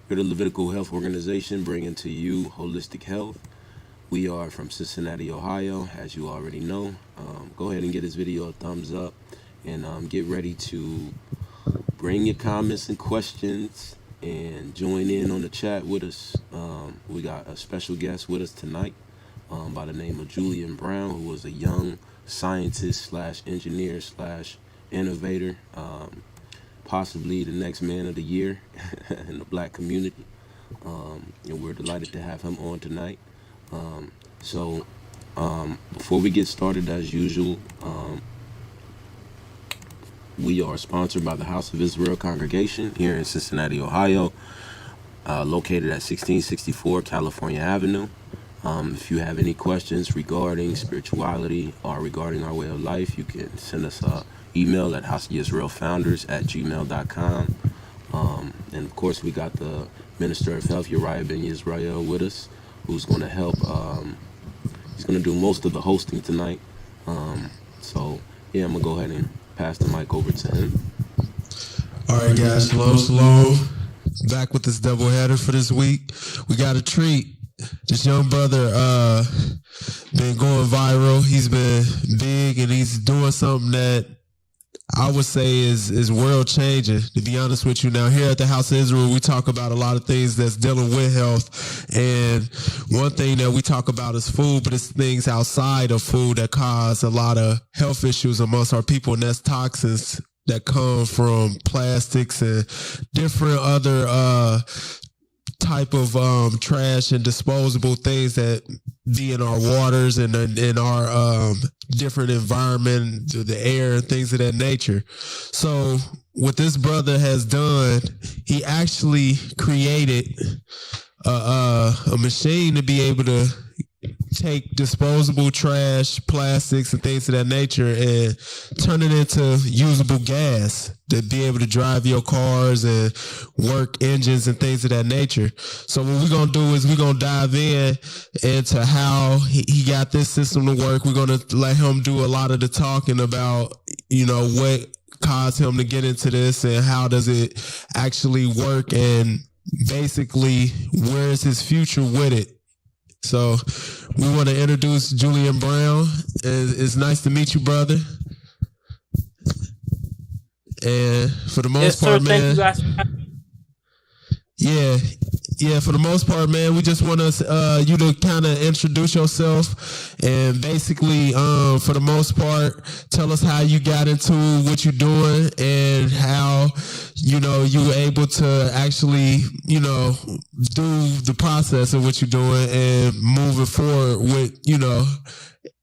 We're the Levitical Health Organization bringing to you holistic health. We are from Cincinnati, Ohio, as you already know. Go ahead and get this video a thumbs up and get ready to bring your comments and questions and join in on the chat with us. We got a special guest with us tonight by the name of Julian Brown, who was a young scientist slash engineer slash innovator, possibly the next man of the year in the black community. And we're delighted to have him on tonight. So before we get started, as usual, we are sponsored by the House of Israel congregation here in Cincinnati, Ohio, located at 1664 California Avenue. If you have any questions regarding spirituality or regarding our way of life, you can send us an email at houseofyisraelfounders@gmail.com. And of course, we got the Minister of Health, Uriah Ben Yisrael, with us, who's going to help. He's going to do most of the hosting tonight. So, yeah, I'm going to go ahead and pass the mic over to him. All right, guys, shalom. Back with this doubleheader for this week. We got a treat. This young brother been going viral. He's been big, and he's doing something that I would say is world changing, to be honest with you. Now, here at the House of Israel, we talk about a lot of things that's dealing with health. And one thing that we talk about is food, but it's things outside of food that cause a lot of health issues amongst our people, and that's toxins that come from plastics and different other type of trash and disposable things that be in our waters and in our different environment, the air and things of that nature. So what this brother has done, he actually created a machine to be able to take disposable trash, plastics, and things of that nature and turn it into usable gas to be able to drive your cars and work engines and things of that nature. So what we're going to do is we're going to dive into how he got this system to work. We're going to let him do a lot of the talking about, what caused him to get into this and how does it actually work, and basically where is his future with it. So we want to introduce Julian Brown. It's nice to meet you, brother. And for the most part, man. Thank you guys. Yeah, for the most part, man, we just want you to kind of introduce yourself and basically, for the most part, tell us how you got into what you're doing and how, you were able to actually, do the process of what you're doing and moving forward with,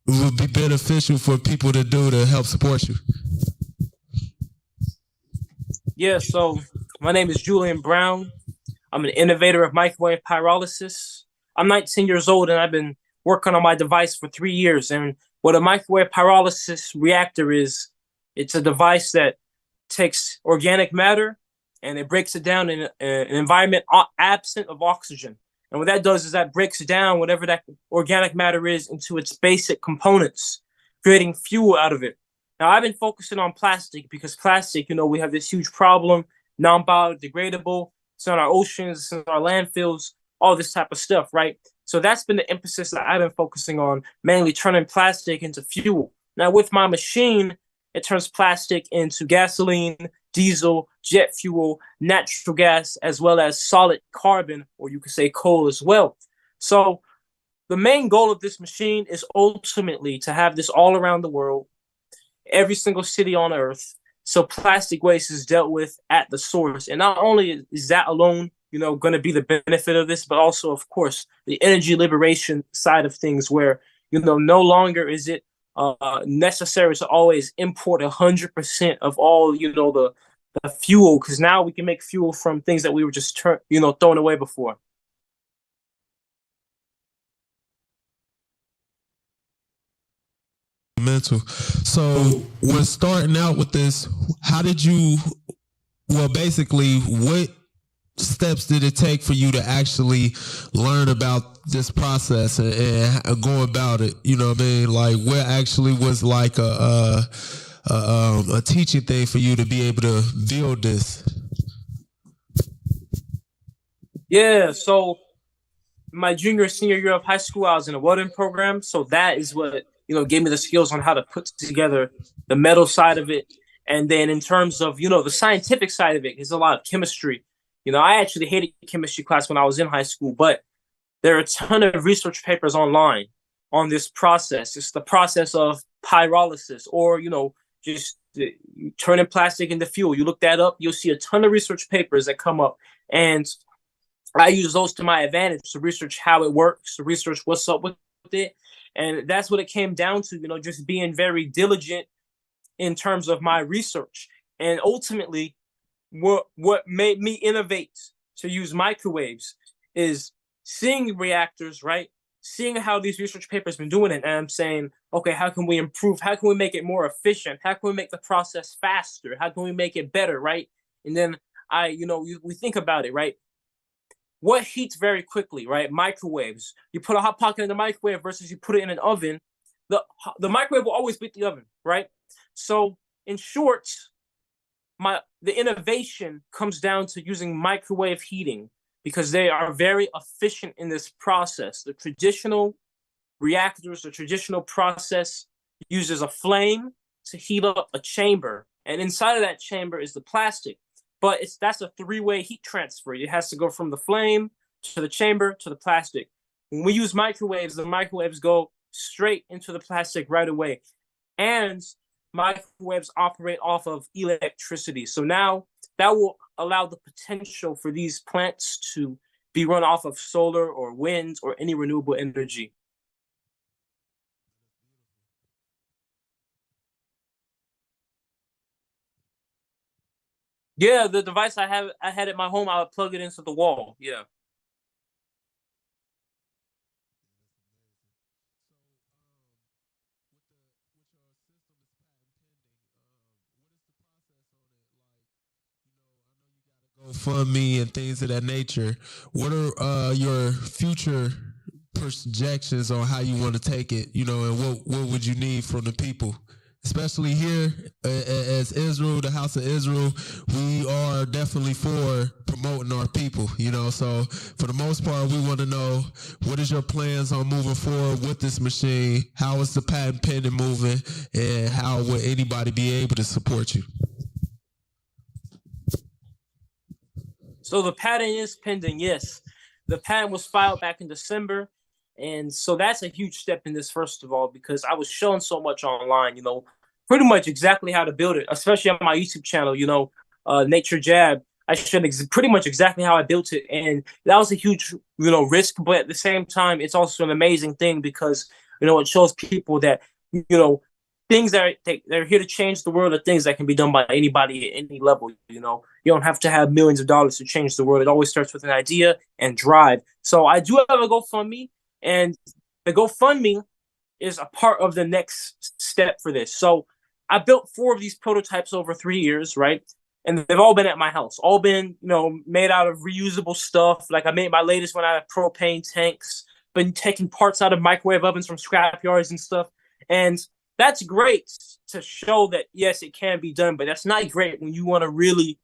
would be beneficial for people to do to help support you. Yeah, so my name is Julian Brown. I'm an innovator of microwave pyrolysis. I'm 19 years old and I've been working on my device for 3 years. And what a microwave pyrolysis reactor is, it's a device that takes organic matter and it breaks it down in an environment absent of oxygen. And what that does is that breaks down whatever that organic matter is into its basic components, creating fuel out of it. Now, I've been focusing on plastic because plastic, we have this huge problem, non-biodegradable. It's in our oceans, it's in our landfills, all this type of stuff, right? So that's been the emphasis that I've been focusing on, mainly turning plastic into fuel. Now, with my machine, it turns plastic into gasoline, diesel, jet fuel, natural gas, as well as solid carbon, or you could say coal as well. So the main goal of this machine is ultimately to have this all around the world, every single city on Earth, so plastic waste is dealt with at the source. And not only is that alone, going to be the benefit of this, but also, of course, the energy liberation side of things where, no longer is it necessary to always import 100% of all, the fuel, because now we can make fuel from things that we were just, throwing away before. Mental. So when starting out with this, how did you, basically what steps did it take for you to actually learn about this process and go about it? You know what I mean? Like what actually was like a teaching thing for you to be able to build this? Yeah, so my junior senior year of high school, I was in a welding program. So that is what, gave me the skills on how to put together the metal side of it. And then in terms of, the scientific side of it, there's a lot of chemistry. I actually hated chemistry class when I was in high school, but there are a ton of research papers online on this process. It's the process of pyrolysis, or, just turning plastic into fuel. You look that up, you'll see a ton of research papers that come up. And I use those to my advantage to research how it works, to research what's up with it. And that's what it came down to, just being very diligent in terms of my research. And ultimately, what made me innovate to use microwaves is seeing reactors, right? Seeing how these research papers been doing it. And I'm saying, okay, how can we improve? How can we make it more efficient? How can we make the process faster? How can we make it better, right? And then we think about it, right? What heats very quickly, right? Microwaves. You put a hot pocket in the microwave versus you put it in an oven. The microwave will always beat the oven, right? So in short, the innovation comes down to using microwave heating because they are very efficient in this process. The traditional reactors, the traditional process uses a flame to heat up a chamber, and inside of that chamber is the plastic. But that's a three-way heat transfer. It has to go from the flame to the chamber to the plastic. When we use microwaves, the microwaves go straight into the plastic right away. And microwaves operate off of electricity. So now that will allow the potential for these plants to be run off of solar or wind or any renewable energy. Yeah, the device I had at my home, I would plug it into the wall. Yeah. GoFundMe and things of that nature. What are your future projections on how you want to take it? And what would you need from the people? Especially here as Israel, the House of Israel, we are definitely for promoting our people, So for the most part, we want to know, what is your plans on moving forward with this machine? How is the patent pending moving? And how will anybody be able to support you? So the patent is pending, yes. The patent was filed back in December. And so that's a huge step in this, first of all, because I was showing so much online, pretty much exactly how to build it, especially on my YouTube channel, Nature Jab. I showed pretty much exactly how I built it. And that was a huge, risk. But at the same time, it's also an amazing thing because, it shows people that, things that they're here to change the world are things that can be done by anybody at any level. You don't have to have millions of dollars to change the world. It always starts with an idea and drive. So I do have a GoFundMe, and the GoFundMe is a part of the next step for this. So I built 4 of these prototypes over 3 years, right? And they've all been at my house, all been, made out of reusable stuff. Like I made my latest one out of propane tanks, been taking parts out of microwave ovens from scrap yards and stuff. And that's great to show that, yes, it can be done, but that's not great when you want to really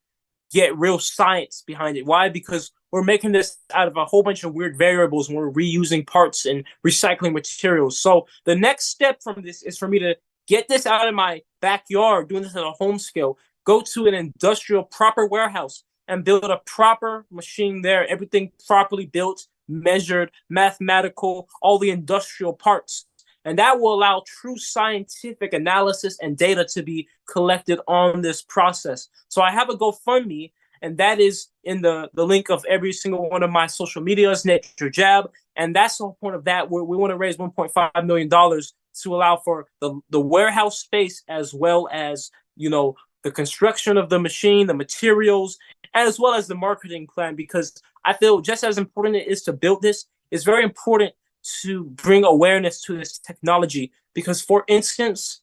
get real science behind it. Why? Because we're making this out of a whole bunch of weird variables and we're reusing parts and recycling materials. So the next step from this is for me to get this out of my backyard, doing this at a home scale, go to an industrial proper warehouse and build a proper machine there, everything properly built, measured, mathematical, all the industrial parts. And that will allow true scientific analysis and data to be collected on this process. So I have a GoFundMe, and that is in the link of every single one of my social medias, Nature Jab. And that's the whole point of that. We want to raise $1.5 million to allow for the warehouse space, as well as, the construction of the machine, the materials, as well as the marketing plan, because I feel just as important it is to build this, it's very important to bring awareness to this technology. Because, for instance,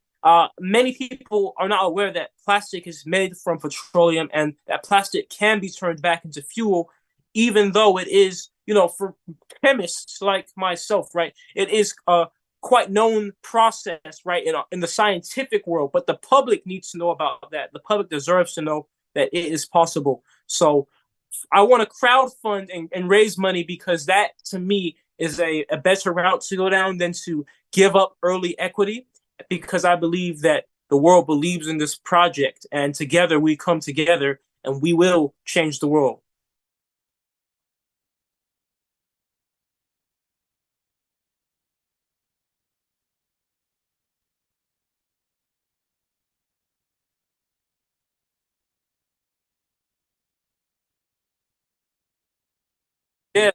many people are not aware that plastic is made from petroleum and that plastic can be turned back into fuel, even though it is, for chemists like myself, right, it is a quite known process, right, in the scientific world. But the public needs to know about that. The public deserves to know that it is possible. So I want to crowdfund and raise money, because that to me is a better route to go down than to give up early equity, because I believe that the world believes in this project, and together we come together and we will change the world. Yeah.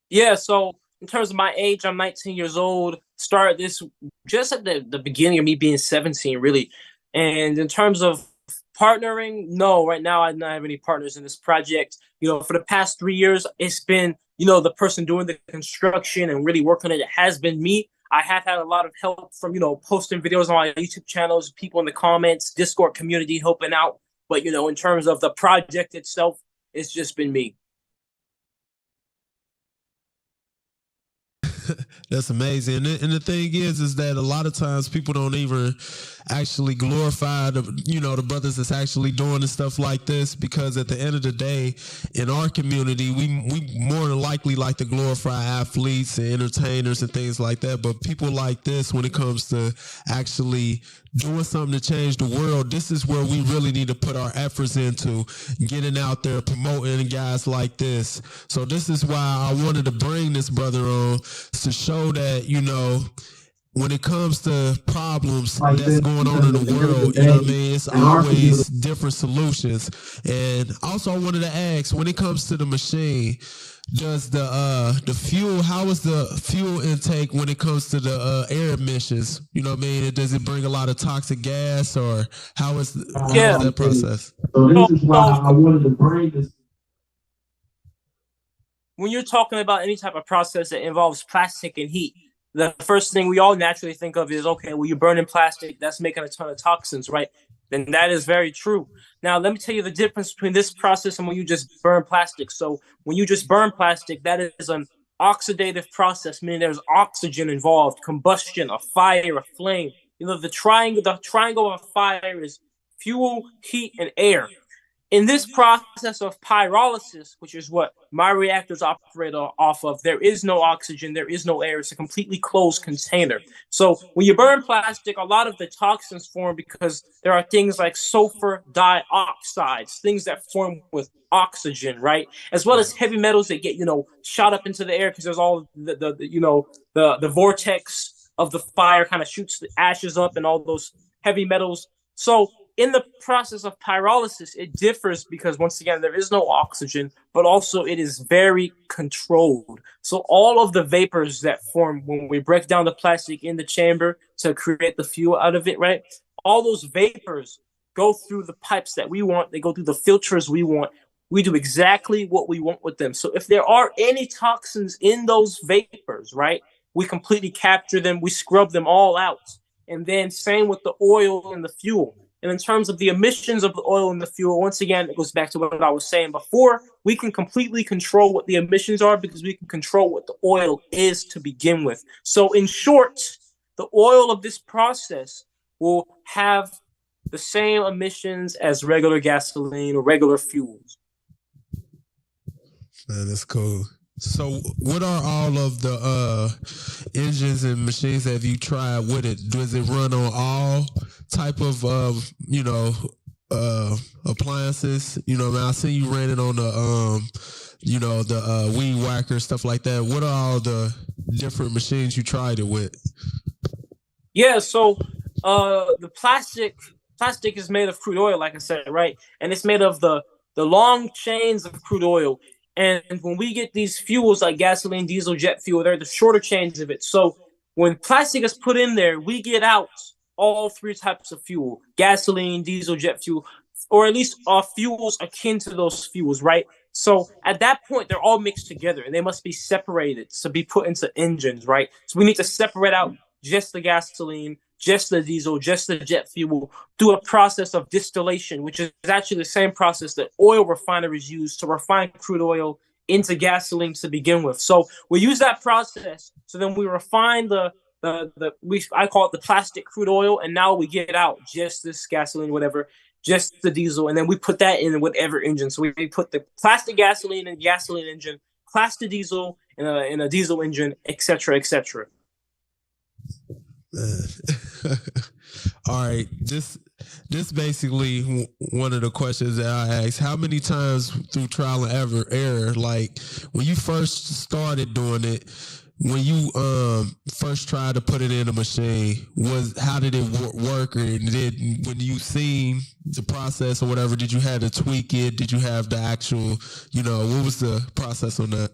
Yeah, so in terms of my age, I'm 19 years old. Started this just at the beginning of me being 17, really. And in terms of partnering, no, right now I don't have any partners in this project. For the past 3 years, it's been, the person doing the construction and really working on it has been me. I have had a lot of help from, posting videos on my YouTube channels, people in the comments, Discord community helping out. But, in terms of the project itself, it's just been me. That's amazing. And the thing is that a lot of times people don't even actually glorify the brothers that's actually doing the stuff like this, because at the end of the day, in our community, we more than likely like to glorify athletes and entertainers and things like that. But people like this, when it comes to actually doing something to change the world, this is where we really need to put our efforts into getting out there, promoting guys like this. So this is why I wanted to bring this brother on, to show that, when it comes to problems that's going on in the world, it's always different solutions. And also I wanted to ask, when it comes to the machine, does the fuel, how is the fuel intake when it comes to the air emissions? Does it bring a lot of toxic gas, or how is that process? So this is why I wanted to bring this. When you're talking about any type of process that involves plastic and heat, the first thing we all naturally think of is, okay, well, you're burning plastic, that's making a ton of toxins, right? Then that is very true. Now, let me tell you the difference between this process and when you just burn plastic. So when you just burn plastic, that is an oxidative process, meaning there's oxygen involved, combustion, a fire, a flame. The triangle of fire is fuel, heat, and air. In this process of pyrolysis, which is what my reactors operate off of, there is no oxygen, there is no air. It's a completely closed container. So when you burn plastic, a lot of the toxins form because there are things like sulfur dioxides, things that form with oxygen, right? As well as heavy metals that get, shot up into the air because there's all the vortex of the fire kind of shoots the ashes up and all those heavy metals. So in the process of pyrolysis, it differs because, once again, there is no oxygen, but also it is very controlled. So all of the vapors that form when we break down the plastic in the chamber to create the fuel out of it, right? All those vapors go through the pipes that we want. They go through the filters we want. We do exactly what we want with them. So if there are any toxins in those vapors, right, we completely capture them. We scrub them all out. And then same with the oil and the fuel. And in terms of the emissions of the oil and the fuel, once again, it goes back to what I was saying before. We can completely control what the emissions are because we can control what the oil is to begin with. So in short, the oil of this process will have the same emissions as regular gasoline or regular fuels. Man, that's cool. So what are all of the engines and machines that you tried with it? Does it run on all type of appliances? I see you ran it on the weed whacker, stuff like that. What are all the different machines you tried it with? Yeah, so the plastic is made of crude oil, like I said, right? And it's made of the long chains of crude oil. And when we get these fuels like gasoline, diesel, jet fuel, they're the shorter chains of it. So when plastic is put in there, we get out all three types of fuel: gasoline, diesel, jet fuel, or at least fuels akin to those fuels, right? So at that point, they're all mixed together and they must be separated to be put into engines, right? So we need to separate out just the gasoline, just the diesel, just the jet fuel through a process of distillation, which is actually the same process that oil refineries use to refine crude oil into gasoline to begin with. So we use that process. So then we refine the I call it the plastic crude oil, and now we get out just this gasoline, whatever, just the diesel, and then we put that in whatever engine. So we put the plastic gasoline in gasoline engine, plastic diesel in a diesel engine, etc., etc. All right, this basically one of the questions that I asked. How many times through trial and error, like when you first started doing it, when you first tried to put it in a machine, how did it work? Or when you seen the process or whatever, did you have to tweak it? Did you have the actual, what was the process on that?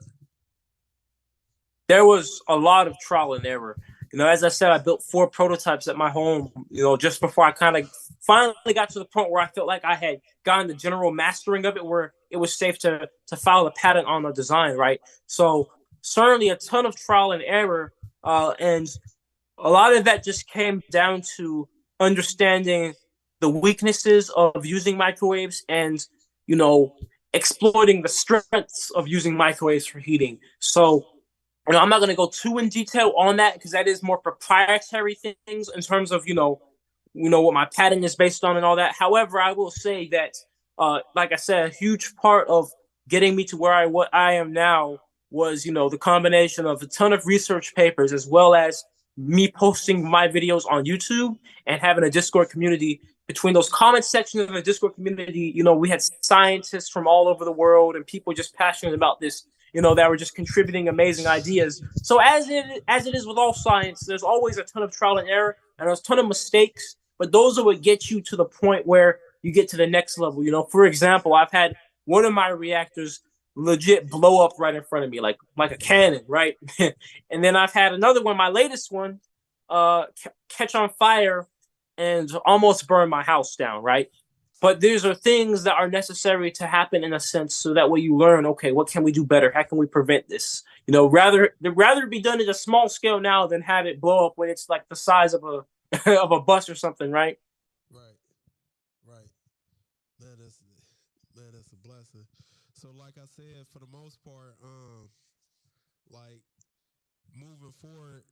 There was a lot of trial and error. As I said, I built 4 prototypes at my home, just before I kind of finally got to the point where I felt like I had gotten the general mastering of it, where it was safe to file a patent on the design, right? So certainly a ton of trial and error, and a lot of that just came down to understanding the weaknesses of using microwaves and, exploiting the strengths of using microwaves for heating. So I'm not going to go too in detail on that because that is more proprietary things in terms of, what my patent is based on and all that. However, I will say that, like I said, a huge part of getting me to what I am now was, the combination of a ton of research papers as well as me posting my videos on YouTube and having a Discord community. Between those comment sections of the Discord community, we had scientists from all over the world and people just passionate about this, that were just contributing amazing ideas. So as it is with all science, there's always a ton of trial and error and there's a ton of mistakes, but those are what get you to the point where you get to the next level. For example, I've had one of my reactors legit blow up right in front of me, like a cannon, right? And then I've had another one, my latest one, catch on fire and almost burn my house down, right? But these are things that are necessary to happen in a sense, so that way you learn, okay, what can we do better? How can we prevent this? Rather be done at a small scale now than have it blow up when it's like the size of a of a bus or something, right? Right. That's a blessing. So, like I said, for the most part, like moving forward,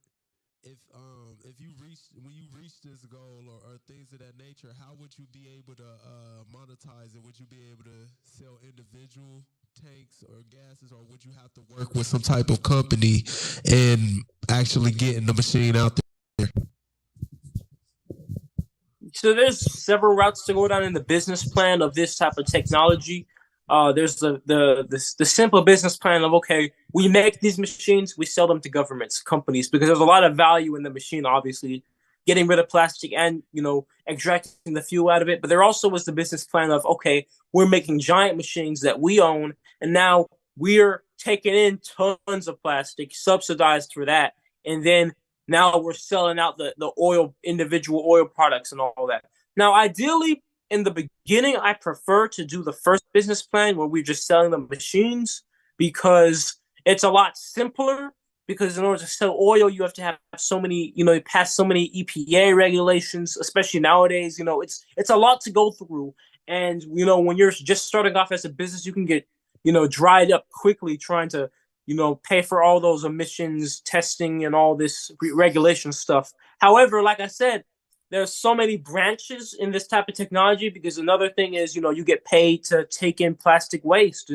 when you reach this goal or things of that nature, how would you be able to monetize it? Would you be able to sell individual tanks or gases, or would you have to work with some type of company and actually getting the machine out there? So there's several routes to go down in the business plan of this type of technology. There's the simple business plan of, okay, we make these machines, we sell them to governments, companies, because there's a lot of value in the machine, obviously, getting rid of plastic and, extracting the fuel out of it. But there also was the business plan of, okay, we're making giant machines that we own, and now we're taking in tons of plastic, subsidized for that, and then now we're selling out the individual oil products and all that. Now, ideally, in the beginning, I prefer to do the first business plan where we're just selling the machines, because it's a lot simpler. Because in order to sell oil, you have to have so many, pass so many EPA regulations, especially nowadays. It's a lot to go through. And, when you're just starting off as a business, you can get, dried up quickly trying to, pay for all those emissions testing and all this regulation stuff. However, like I said, there's so many branches in this type of technology, because another thing is, you get paid to take in plastic waste.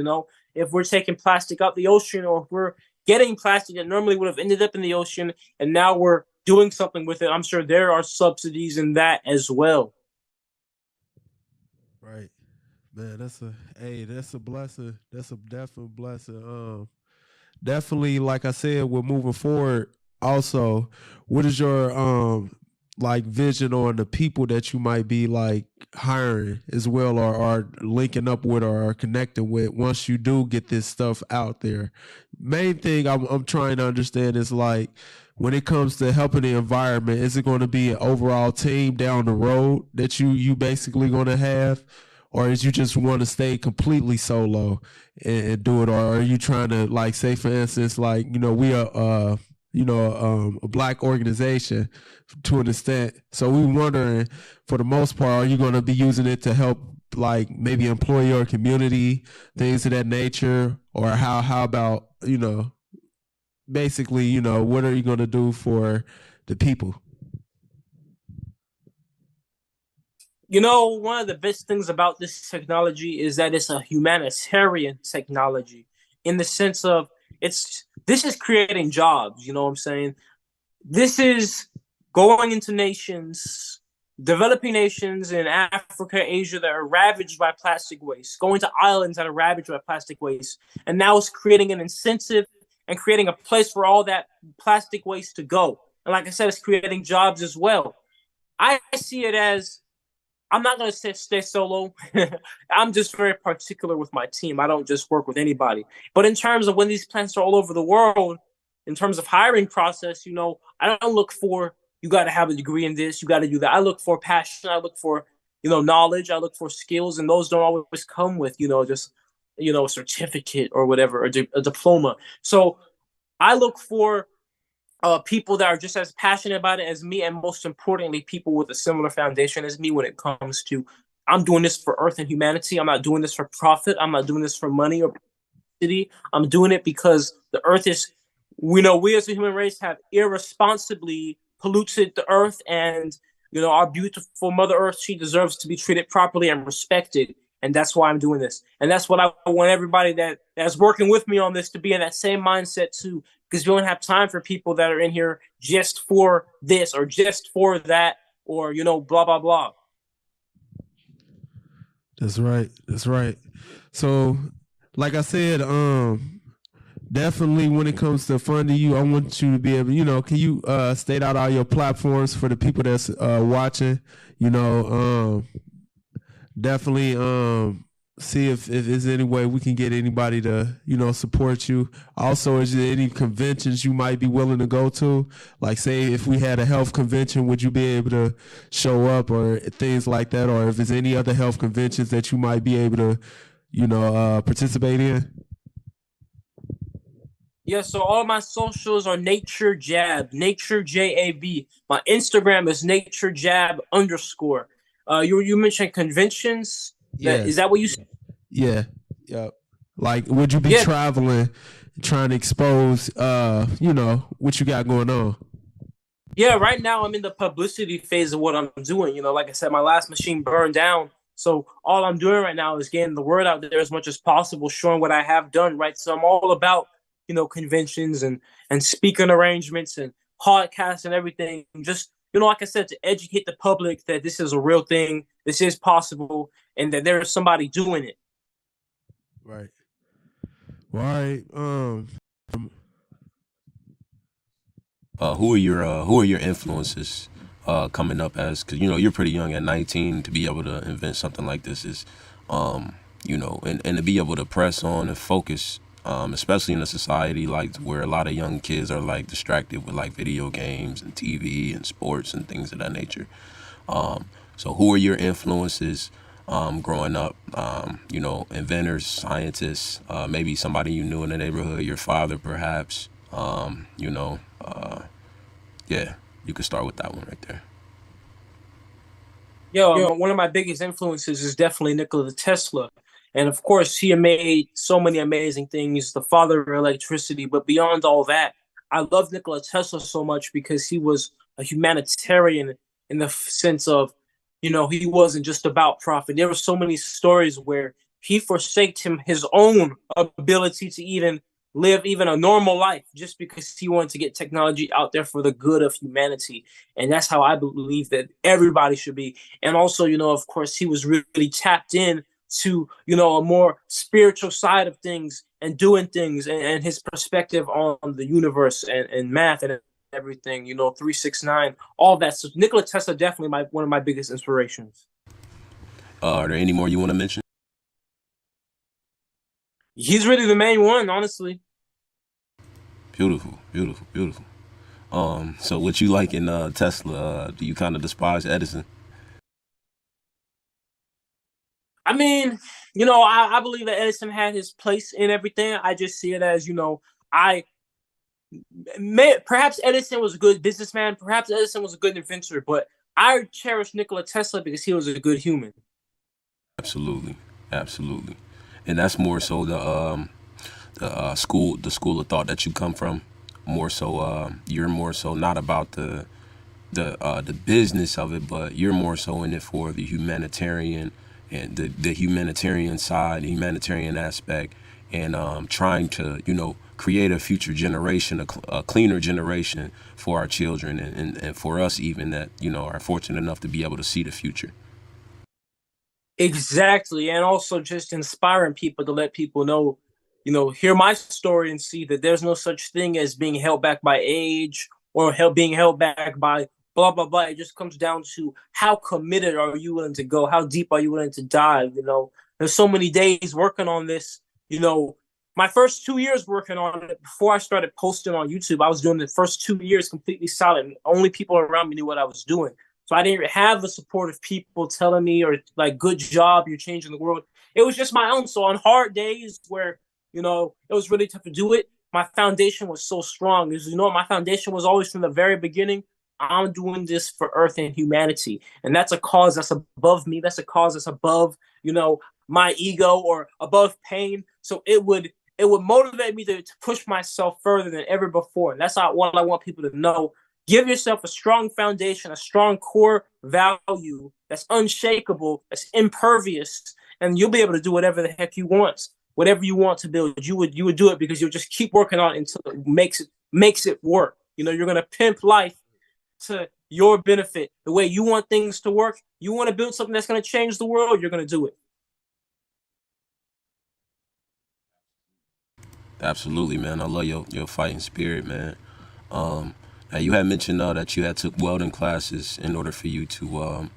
If we're taking plastic out the ocean, or if we're getting plastic that normally would have ended up in the ocean and now we're doing something with it, I'm sure there are subsidies in that as well. Right. Man, that's a blessing. That's a definite blessing. Definitely, like I said, we're moving forward. Also, what is your vision on the people that you might be like hiring as well, or linking up with, or connecting with once you do get this stuff out there? Main thing I'm trying to understand is, like, when it comes to helping the environment, is it going to be an overall team down the road that you basically going to have? Or is you just want to stay completely solo and do it? Or are you trying to, like, say, for instance, like, we are, a black organization to an extent. So we wondering, for the most part, are you going to be using it to help, like, maybe employ your community, things of that nature? Or how about, basically, you know, what are you going to do for the people? You know, one of the best things about this technology is that it's a humanitarian technology in the sense of this is creating jobs, you know what I'm saying? This is going into nations, developing nations in Africa, Asia that are ravaged by plastic waste, going to islands that are ravaged by plastic waste. And now it's creating an incentive and creating a place for all that plastic waste to go. And like I said, it's creating jobs as well. I see it as I'm not going to stay solo. I'm just very particular with my team. I don't just work with anybody. But in terms of when these plants are all over the world, in terms of hiring process, you know, I don't look for you got to have a degree in this, you got to do that. I look for passion. I look for, you know, knowledge. I look for skills, and those don't always come with, you know, just, you know, a certificate or whatever, a diploma. So I look for people that are just as passionate about it as me, and most importantly, people with a similar foundation as me when it comes to I'm doing this for Earth and humanity. I'm not doing this for profit. I'm not doing this for money or city. I'm doing it because the Earth is, we know, we as a human race have irresponsibly polluted the Earth, and you know our beautiful Mother Earth. She deserves to be treated properly and respected, and that's why I'm doing this. And that's what I want everybody that's working with me on this to be in that same mindset too, because we don't have time for people that are in here just for this or just for that or, you know, blah, blah, blah. That's right. That's right. So, like I said, definitely when it comes to funding you, I want you to be able, you know, can you state out all your platforms for the people that's watching? You know, definitely see if there's any way we can get anybody to, you know, support you. Also, is there any conventions you might be willing to go to? Like, say, if we had a health convention, would you be able to show up or things like that? Or if there's any other health conventions that you might be able to, you know, participate in? Yeah, so all my socials are Nature Jab, Nature JAB. My Instagram is Nature Jab _. You mentioned conventions. Is Yes. that what you said? Yeah. Yep. Like, would you be Yeah, traveling, trying to expose, you know, what you got going on? yeah. Right now, I'm in the publicity phase of what I'm doing. You know, like I said, my last machine burned down, so all I'm doing right now is getting the word out there as much as possible, showing what I have done. Right, so I'm all about, you know, conventions and speaking arrangements and podcasts and everything. Just, you know, like I said, to educate the public that this is a real thing, this is possible, and that there is somebody doing it. Right. Well, all right. Who are your influences coming up as, because you know you're pretty young at 19 to be able to invent something like this is you know, and to be able to press on and focus, especially in a society like where a lot of young kids are like distracted with like video games and TV and sports and things of that nature. So who are your influences growing up? You know, inventors, scientists, maybe somebody you knew in the neighborhood, your father perhaps. You know, yeah, you could start with that one right there. Yo, one of my biggest influences is definitely Nikola Tesla. And of course, he made so many amazing things, the father of electricity. But beyond all that, I love Nikola Tesla so much because he was a humanitarian in the sense of, you know, he wasn't just about profit. There were so many stories where he forsaked his own ability to even live even a normal life just because he wanted to get technology out there for the good of humanity. And that's how I believe that everybody should be. And also, you know, of course, he was really tapped in to, you know, a more spiritual side of things and doing things, and his perspective on the universe and math and everything, you know, 369, all that. So Nikola Tesla definitely one of my biggest inspirations. Are there any more you want to mention? He's really the main one, honestly. Beautiful, beautiful, beautiful. So what you like in Tesla? Do you kind of despise Edison? I mean, you know, I believe that Edison had his place in everything. I just see it as, you know, perhaps Edison was a good businessman, perhaps Edison was a good inventor, but I cherish Nikola Tesla because he was a good human. Absolutely, absolutely, and that's more so the school of thought that you come from. more so you're more so not about the business of it, but you're more so in it for the humanitarian and the humanitarian side, the humanitarian aspect, and trying to create a future generation, a cleaner generation for our children, and for us even that are fortunate enough to be able to see the future. Exactly. And also just inspiring people to let people know, hear my story and see that there's no such thing as being held back by age or being held back by blah, blah, blah. It just comes down to how committed are you willing to go? How deep are you willing to dive? There's so many days working on this. My first 2 years working on it before I started posting on YouTube, I was doing the first 2 years completely silent. Only people around me knew what I was doing. So I didn't have the support of people telling me or like, good job, you're changing the world. It was just my own. So on hard days where, it was really tough to do it, my foundation was so strong. Because, my foundation was always from the very beginning, I'm doing this for Earth and humanity. And that's a cause that's above me. That's a cause that's above, my ego or above pain. So it would motivate me to push myself further than ever before. And that's what I want people to know. Give yourself a strong foundation, a strong core value that's unshakable, that's impervious, and you'll be able to do whatever the heck you want. Whatever you want to build, you would do it because you'll just keep working on it until it makes it work. You're gonna pimp life to your benefit. The way you want things to work, you want to build something that's gonna change the world, you're gonna do it. Absolutely, man. I love your fighting spirit, man. Now you had mentioned that you had took welding classes in order for you to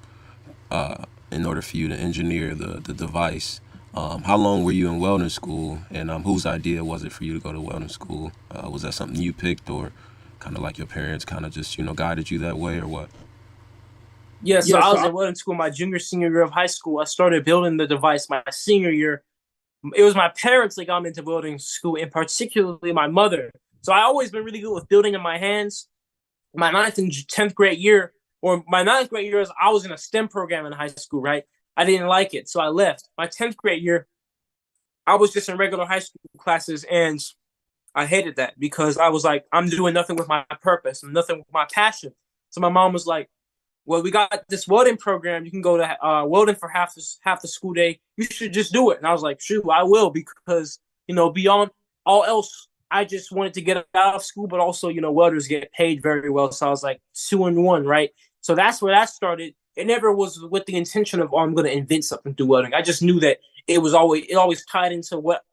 engineer the device. How long were you in welding school, and whose idea was it for you to go to welding school? Was that something you picked, or kind of like your parents kind of just guided you that way, or what? Yeah, so I was in welding school my senior year of high school. I started building the device my senior year. It was my parents that got me into welding school, and particularly my mother. So I always been really good with building in my hands. My 9th and 10th grade year, or my 9th grade year, I was in a STEM program in high school, right? I didn't like it, so I left. My 10th grade year, I was just in regular high school classes, and I hated that because I was like, I'm doing nothing with my purpose and nothing with my passion. So my mom was like, well, we got this welding program. You can go to welding for half the school day. You should just do it. And I was like, shoot, I will, because, beyond all else, I just wanted to get out of school, but also, welders get paid very well. So I was like 2-in-1, right? So that's where that started. It never was with the intention of, I'm going to invent something through welding. I just knew that it always tied into what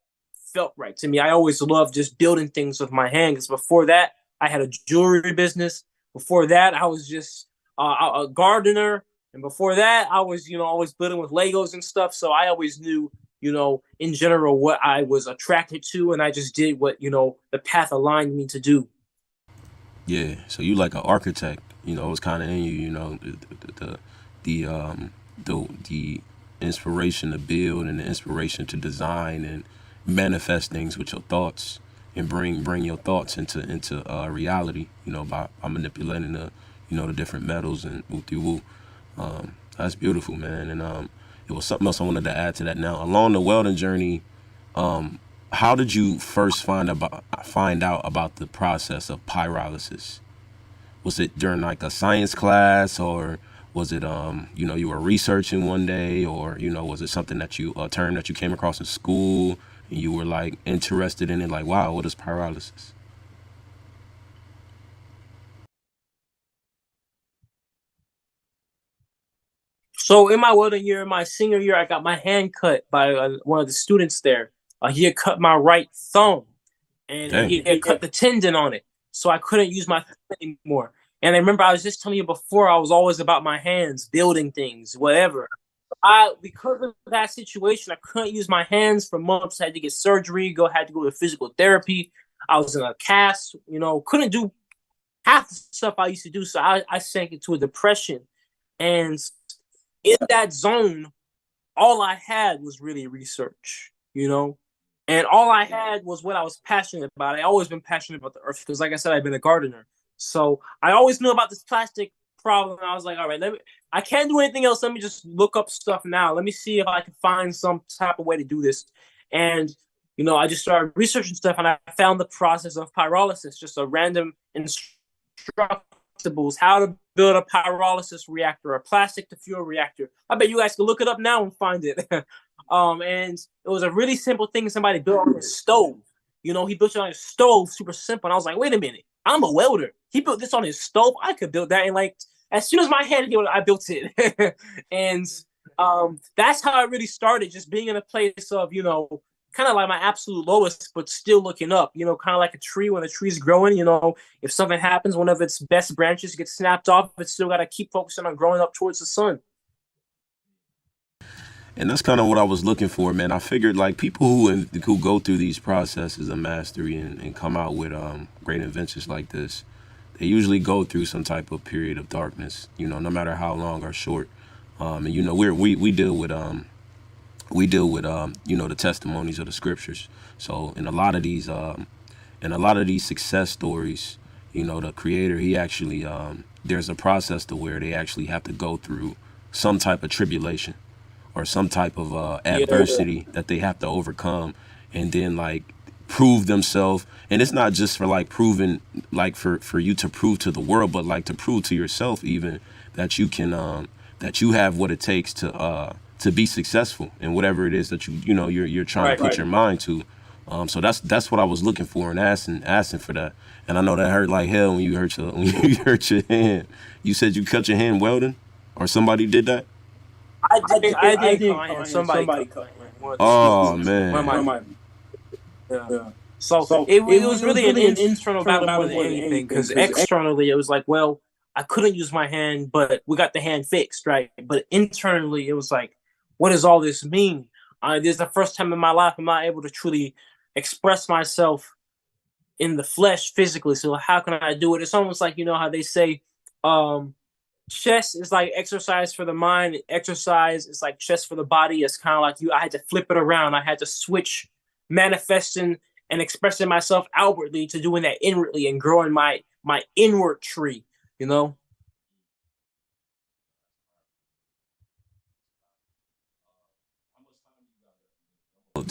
felt right to me. I always loved just building things with my hands. Before that, I had a jewelry business. Before that, I was just a gardener. And before that, I was, always building with Legos and stuff. So I always knew, in general, what I was attracted to. And I just did what, the path aligned me to do. Yeah. So you like an architect, it was kind of in you, the inspiration to build and the inspiration to design and manifest things with your thoughts and bring your thoughts into reality, by manipulating the different metals and woo. That's beautiful, man. And it was something else I wanted to add to that. Now, along the welding journey, how did you first find out about the process of pyrolysis? Was it during like a science class, or was it you were researching one day, or was it something that a term that you came across in school and you were like interested in it, like, wow, what is pyrolysis? So in my welding year, my senior year, I got my hand cut by one of the students there. He had cut my right thumb, and he had cut the tendon on it, so I couldn't use my thumb anymore. And I remember I was just telling you before, I was always about my hands, building things, whatever. Because of that situation, I couldn't use my hands for months. I had to get surgery, had to go to physical therapy. I was in a cast, couldn't do half the stuff I used to do. So I sank into a depression. And in that zone, all I had was really research, and all I had was what I was passionate about. I always been passionate about the earth because, like I said, I've been a gardener. So I always knew about this plastic problem. I was like, all right, I can't do anything else. Let me just look up stuff now. Let me see if I can find some type of way to do this. And I just started researching stuff, and I found the process of pyrolysis, just a random instructables, how to build a pyrolysis reactor, a plastic to fuel reactor. I bet you guys can look it up now and find it. And it was a really simple thing somebody built on his stove. He built it on his stove, super simple. And I was like, wait a minute, I'm a welder. He built this on his stove. I could build that. And like, as soon as my hand healed, I built it. And that's how it really started, just being in a place of, kind of like my absolute lowest, but still looking up, kind of like a tree when the tree's growing, if something happens, one of its best branches gets snapped off, it's still got to keep focusing on growing up towards the sun. And that's kind of what I was looking for, man. I figured like people who go through these processes of mastery and come out with great inventions like this, they usually go through some type of period of darkness, no matter how long or short. And we deal with the testimonies of the scriptures. So in a lot of these success stories, the creator, he actually there's a process to where they actually have to go through some type of tribulation or some type of adversity that they have to overcome, and then like prove themselves. And it's not just for like proving, like for you to prove to the world, but like to prove to yourself even that you can that you have what it takes to be successful in whatever it is that you're trying to put your mind to. So that's what I was looking for and asking for that. And I know that hurt like hell when you hurt your hand. You said you cut your hand welding, or somebody did that? I did. Somebody cut. Oh man. So it was really an internal battle more than anything, because externally it was like, well, I couldn't use my hand, but we got the hand fixed, right? But internally it was like, what does all this mean? This is the first time in my life I'm not able to truly express myself in the flesh physically. So how can I do it? It's almost like, how they say, chess is like exercise for the mind. Exercise is like chess for the body. It's kind of like I had to flip it around. I had to switch manifesting and expressing myself outwardly to doing that inwardly and growing my inward tree,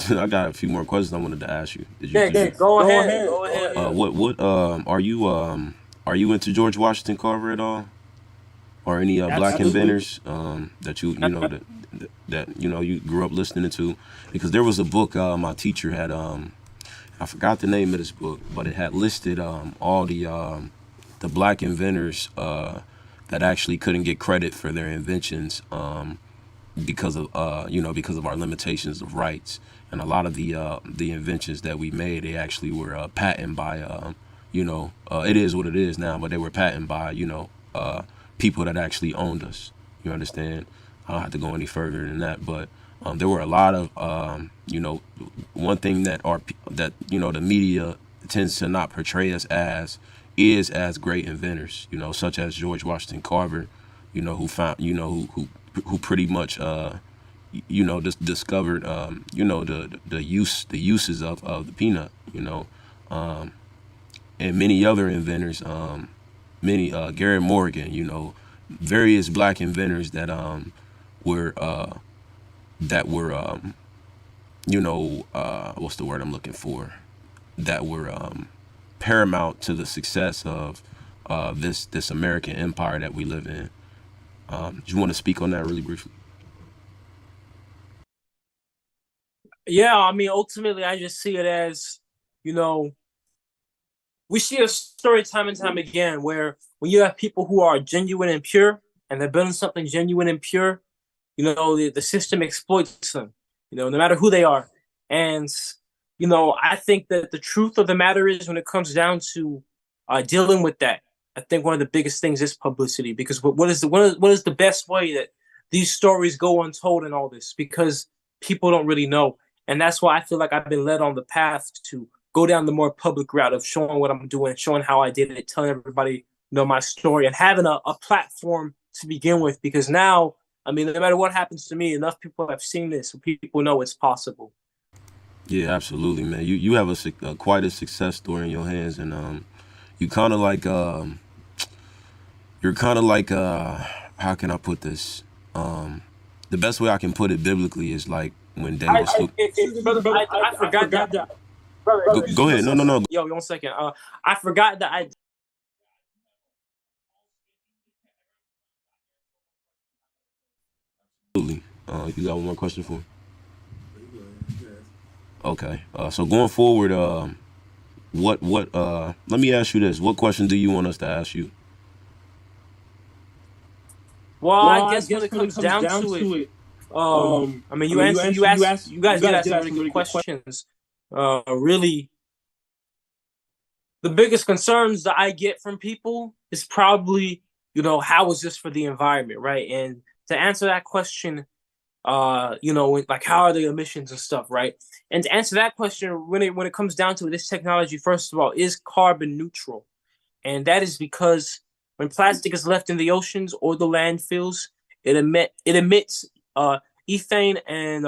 I got a few more questions I wanted to ask you. Go ahead. What are you into George Washington Carver at all, or any black inventors that you grew up listening to? Because there was a book my teacher had, I forgot the name of this book, but it had listed all the black inventors that actually couldn't get credit for their inventions because of our limitations of rights. And a lot of the inventions that we made, they actually were patented by it is what it is now, but they were patented by people that actually owned us. You understand? I don't have to go any further than that, but there were a lot of one thing that the media tends to not portray us as is as great inventors, such as George Washington Carver, who found, who pretty much just discovered the uses of the peanut, and many other inventors, Garrett Morgan, various black inventors that were what's the word I'm looking for, that were paramount to the success of this American empire that we live in. Do you want to speak on that really briefly? Yeah, I mean, ultimately, I just see it as, we see a story time and time again where when you have people who are genuine and pure, and they're building something genuine and pure, the system exploits them, no matter who they are. And, I think that the truth of the matter is, when it comes down to dealing with that, I think one of the biggest things is publicity, because what is the best way that these stories go untold in all this? Because people don't really know. And that's why I feel like I've been led on the path to go down the more public route of showing what I'm doing, showing how I did it, telling everybody, my story, and having a platform to begin with. Because now, I mean, no matter what happens to me, enough people have seen this, so people know it's possible. Yeah, absolutely, man. You have quite a success story in your hands, and you kind of like you're kind of like how can I put this? The best way I can put it biblically is like when David brother, I forgot that. Brother, go ahead. No. Yo, 1 second. I forgot that I. Absolutely. You got one more question for me? Okay. So going forward, what let me ask you this. What question do you want us to ask you? Well, I guess when it comes down to it, I mean, you guys did ask some really good questions. Really, the biggest concerns that I get from people is probably, how is this for the environment, right? And to answer that question, like how are the emissions and stuff, right? And to answer that question, when it comes down to it, this technology, first of all, is carbon neutral, and that is because when plastic is left in the oceans or the landfills, it emits ethane and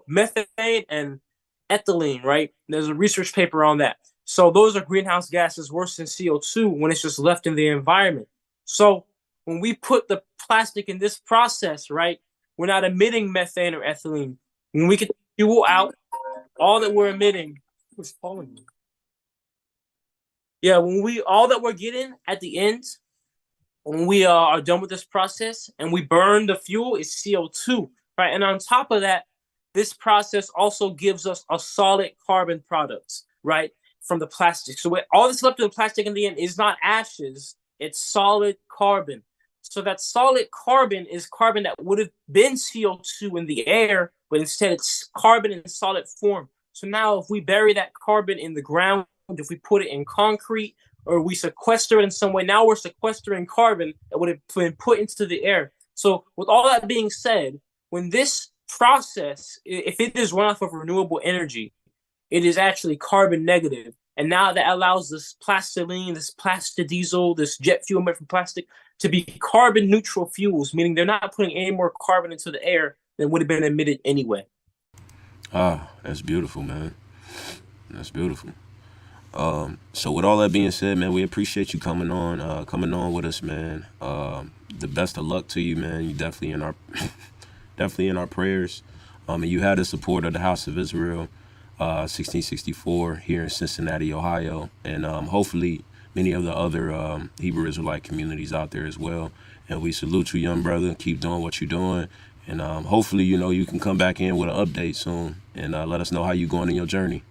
methane and ethylene, right? There's a research paper on that. So those are greenhouse gases worse than CO2 when it's just left in the environment. So when we put the plastic in this process, right, we're not emitting methane or ethylene. When we get fuel out, all that we're emitting is falling. Yeah, all that we're getting at the end, when we are done with this process and we burn the fuel, is CO2, right? And on top of that, this process also gives us a solid carbon product, right, from the plastic. So all that's left of the plastic in the end is not ashes, it's solid carbon. So that solid carbon is carbon that would have been CO2 in the air, but instead it's carbon in solid form. So now if we bury that carbon in the ground, if we put it in concrete, or we sequester it in some way, now we're sequestering carbon that would have been put into the air. So with all that being said, when this process, if it is run off of renewable energy, it is actually carbon negative. And now that allows this plastiline, this plastidiezel, this jet fuel made from plastic to be carbon neutral fuels, meaning they're not putting any more carbon into the air than would have been emitted anyway. Ah, that's beautiful, man. That's beautiful. So with all that being said, man, we appreciate you coming on with us, man. The best of luck to you, man. You definitely in our prayers. And you had the support of the House of Israel, 1664 here in Cincinnati, Ohio, and hopefully many of the other Hebrew Israelite communities out there as well. And we salute you, young brother. Keep doing what you're doing, and hopefully, you can come back in with an update soon and let us know how you're going in your journey.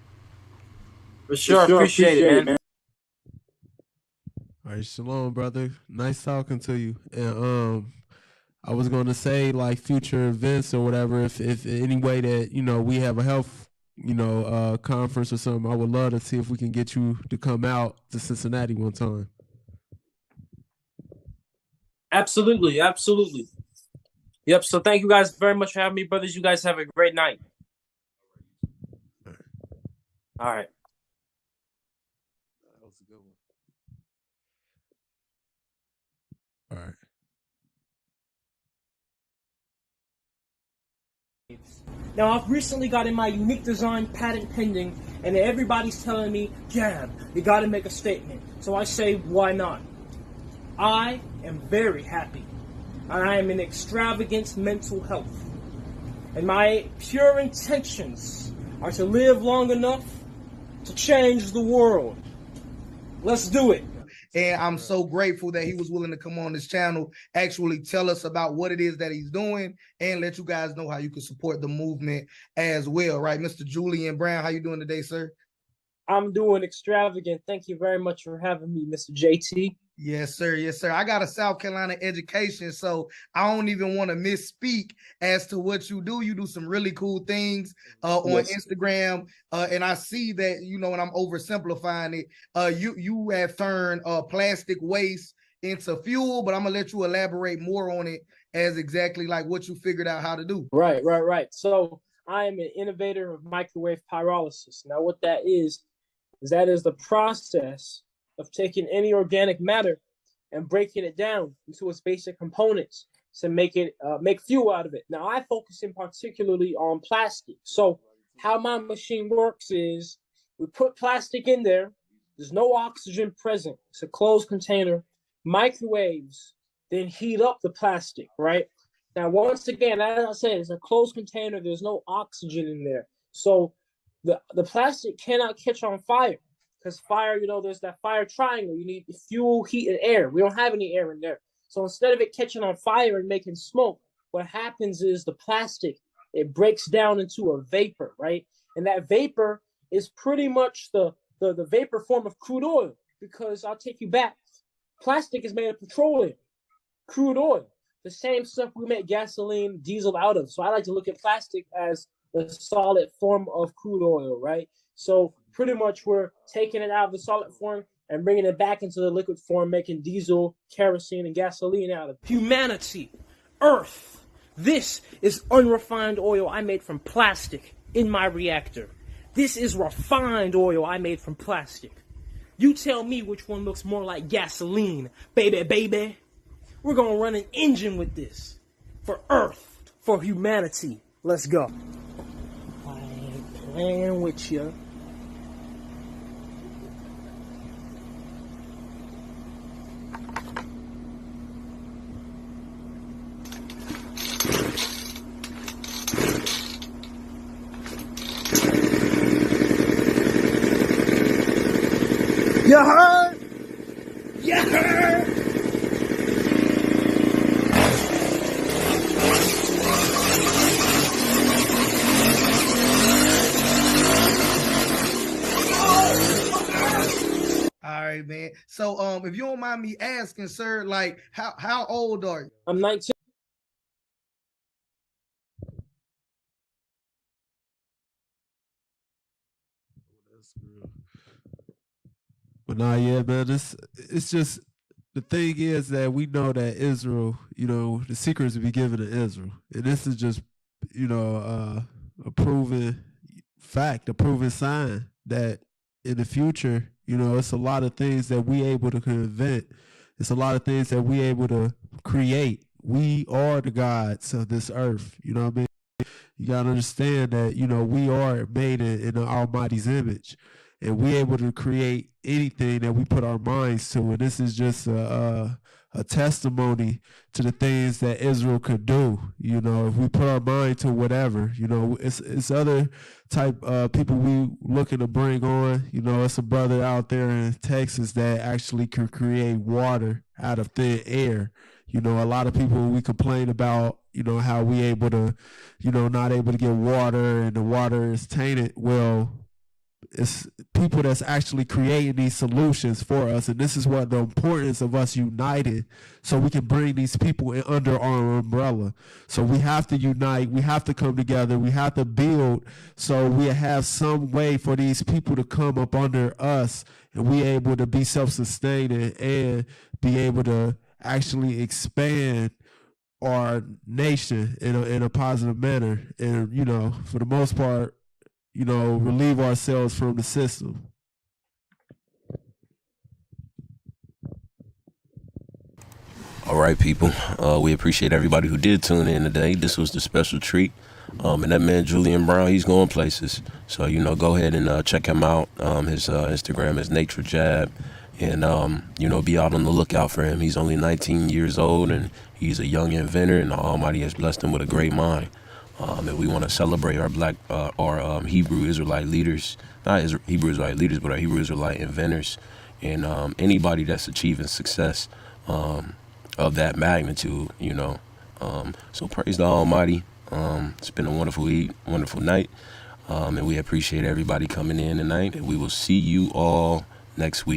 For sure, appreciate it, man. All right, shalom, brother. Nice talking to you. And I was going to say, like, future events or whatever, if any way that we have a health conference or something, I would love to see if we can get you to come out to Cincinnati one time. Absolutely. Yep. So thank you guys very much for having me, brothers. You guys have a great night. All right. That was a good one. All right. Now, I've recently gotten my unique design patent pending, and everybody's telling me, Jab, you got to make a statement. So I say, why not? I am very happy, and I am in extravagant mental health. And my pure intentions are to live long enough to change the world. Let's do it. And I'm so grateful that he was willing to come on this channel, actually tell us about what it is that he's doing, and let you guys know how you can support the movement as well, right? Mr. Julian Brown, how you doing today, sir? I'm doing extravagant. Thank you very much for having me, Mr. JT. Yes, sir. Yes, sir. I got a South Carolina education, so I don't even want to misspeak as to what you do. You do some really cool things on Instagram, and I see that, and I'm oversimplifying it, you have turned plastic waste into fuel, but I'm going to let you elaborate more on it as exactly like what you figured out how to do. Right. So I am an innovator of microwave pyrolysis. Now, what that is the process of taking any organic matter and breaking it down into its basic components to make fuel out of it. Now, I focus in particularly on plastic. So how my machine works is we put plastic in there. There's no oxygen present. It's a closed container. Microwaves then heat up the plastic, right? Now, once again, as I said, it's a closed container. There's no oxygen in there. So the plastic cannot catch on fire because fire, there's that fire triangle. You need fuel, heat, and air. We don't have any air in there. So instead of it catching on fire and making smoke, what happens is the plastic, it breaks down into a vapor, right? And that vapor is pretty much the vapor form of crude oil, because I'll take you back. Plastic is made of petroleum, crude oil, the same stuff we make gasoline, diesel out of. So I like to look at plastic as the solid form of crude oil, right? So pretty much we're taking it out of the solid form and bringing it back into the liquid form, making diesel, kerosene, and gasoline out of it. Humanity, Earth, this is unrefined oil I made from plastic in my reactor. This is refined oil I made from plastic. You tell me which one looks more like gasoline, baby. We're gonna run an engine with this. For Earth, for humanity. Let's go. I ain't playing with you. You heard? You heard? All right, man. So if you don't mind me asking, sir, like how old are you? I'm 19. But nah, yeah, man, it's just, the thing is that we know that Israel, the secrets will be given to Israel. And this is just, a proven fact, a proven sign that in the future, it's a lot of things that we able to invent. It's a lot of things that we able to create. We are the gods of this earth. You know what I mean? You got to understand that, we are made in the Almighty's image. And we able to create anything that we put our minds to. And this is just a testimony to the things that Israel could do. If we put our mind to whatever, it's other type people we looking to bring on. It's a brother out there in Texas that actually can create water out of thin air. A lot of people, we complain about, how we able to, not able to get water and the water is tainted. Well, it's people that's actually creating these solutions for us, and this is what the importance of us united, so we can bring these people in under our umbrella. So we have to unite, we have to come together, we have to build, so we have some way for these people to come up under us, and we able to be self-sustaining and be able to actually expand our nation in a positive manner, and for the most part, relieve ourselves from the system. All right, people. We appreciate everybody who did tune in today. This was the special treat. And that man, Julian Brown, he's going places. So, go ahead and check him out. His Instagram is NatureJab. And, be out on the lookout for him. He's only 19 years old, and he's a young inventor, and the Almighty has blessed him with a great mind. And we want to celebrate our Hebrew Israelite leaders, not Hebrew Israelite leaders, but our Hebrew Israelite inventors, and anybody that's achieving success of that magnitude, So praise the Almighty. It's been a wonderful night, and we appreciate everybody coming in tonight, and we will see you all next week.